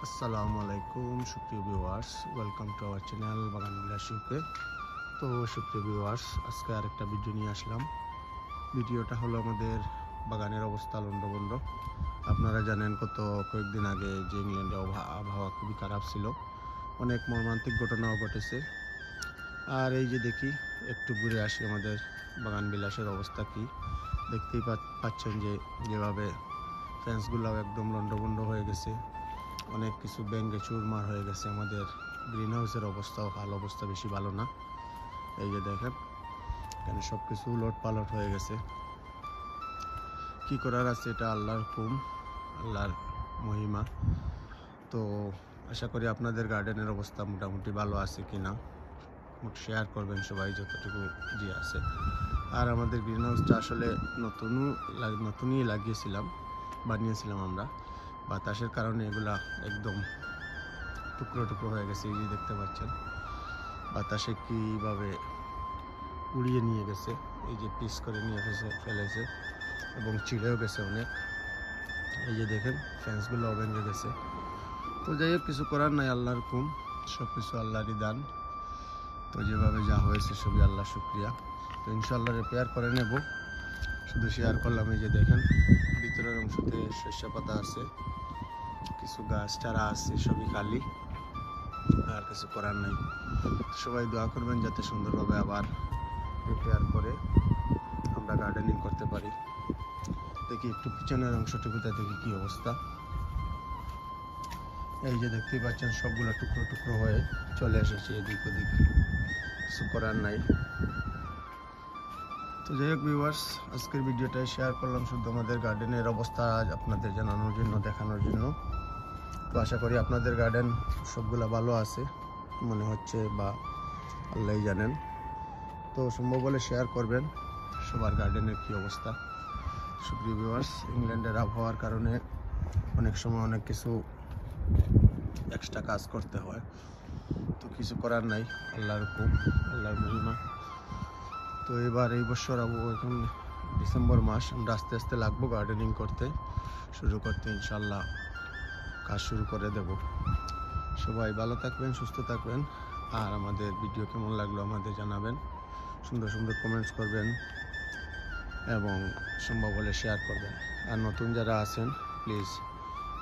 আসসালামু আলাইকুম সুপ্রিয় viewers, welcome to our channel বাগান বিলাসীকে। তো সুপ্রিয় ভিউয়ার্স, আজকে আরেকটা ভিডিও নিয়ে আসলাম। ভিডিওটা হলো আমাদের বাগানের অবস্থা লন্ডভন্ড। আপনারা জানেন গত কয়েকদিন আগে যে ইংল্যান্ডে আবহাওয়া খুবই খারাপ ছিল, অনেক মর্মান্তিক ঘটনাও ঘটেছে। আর এই যে দেখি, একটু ঘুরে আসি আমাদের বাগান বিলাসের অবস্থা কি। দেখতেই পাচ্ছেন যে যেভাবে ফেন্সগুলো একদম লন্ডভন্ড হয়ে গেছে, অনেক কিছু ব্যাঙ্গে চুরমার হয়ে গেছে। আমাদের গ্রিন হাউসের অবস্থাও হাল অবস্থা বেশি ভালো না। এই যে দেখেন, এখানে সব কিছু উলট পালট হয়ে গেছে। কি করার আছে, এটা আল্লাহর হুকুম, আল্লাহর মহিমা। তো আশা করি আপনাদের গার্ডেনের অবস্থা মোটামুটি ভালো আছে কিনা শেয়ার করবেন সবাই যতটুকু যে আছে। আর আমাদের গ্রিন হাউসটা আসলে নতুনই বানিয়েছিলাম আমরা। বাতাসের কারণে এগুলা একদম টুকরো টুকরো হয়ে গেছে। এই যে দেখতে পাচ্ছেন বাতাসে কীভাবে উড়িয়ে নিয়ে গেছে, এই যে পিস করে নিয়ে ফেলেছে এবং চিড়েও গেছে অনেক। এই যে দেখেন ফ্যান্সগুলো ভেঙে গেছে। তো যাই হোক, কিছু করার নাই, আল্লাহর হুকুম, সব কিছু আল্লাহরই দান। তো যেভাবে যা হয়েছে সবই আল্লাহ শুক্রিয়া। তো ইনশাআল্লাহ রিপেয়ার করে নেব। শুধু শেয়ার করলাম। এই যে দেখেন ভিতরের অংশতে শস্য পাতা আছে, কিছু গাছ চারা আছে, সবই খালি, আর কিছু করার নাই। সবাই দোয়া করবেন যাতে সুন্দরভাবে আবার রিপেয়ার করে আমরা গার্ডেনিং করতে পারি। দেখি একটু পিছনের অংশটুকুতে দেখি কি অবস্থা। এই যে দেখতেই পাচ্ছেন সবগুলো টুকরো টুকরো হয়ে চলে এসেছে এদিক ওদিক, কিছু করার নাই। তো যাই হোক ভিউয়ার্স, আজকের ভিডিওটাই শেয়ার করলাম শুধু আমাদের গার্ডেনের অবস্থা আপনাদের জানানোর জন্য, দেখানোর জন্য। তো আশা করি আপনাদের গার্ডেন সবগুলা ভালো আছে মনে হচ্ছে, বা আল্লাহই জানেন। তো সম্ভব হলে শেয়ার করবেন সবার গার্ডেনের কি অবস্থা। সুপ্রিয় ভিউয়ার্স, ইংল্যান্ডের আবহাওয়ার কারণে অনেক সময় অনেক কিছু এক্সট্রা কাজ করতে হয়, তো কিছু করার নাই, আল্লাহর হুকুম, আল্লাহর মহিমা। তো এবার এই বছর এখন ডিসেম্বর মাস, আমরা আস্তে আস্তে লাগবো গার্ডেনিং করতে, শুরু করতে ইনশাল্লাহ কাজ শুরু করে দেব। সবাই ভালো থাকবেন, সুস্থ থাকবেন। আর আমাদের ভিডিও কেমন লাগলো আমাদের জানাবেন, সুন্দর সুন্দর কমেন্টস করবেন এবং সম্ভব হলে শেয়ার করবেন। আর নতুন যারা আছেন প্লিজ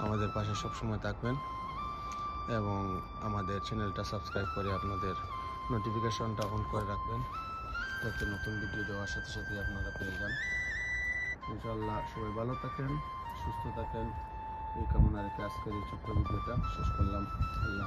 আমাদের পাশে সবসময় থাকবেন এবং আমাদের চ্যানেলটা সাবস্ক্রাইব করে আপনাদের নোটিফিকেশনটা অন করে রাখবেন, যাতে নতুন ভিডিও দেওয়ার সাথে সাথে আপনারা পেয়ে যান। ইনশাআল্লাহ সবাই ভালো থাকেন, সুস্থ থাকেন, এই কামনা রেখে আজকের এই ছোট্ট ভিডিওটা শেষ করলাম। আল্লাহ।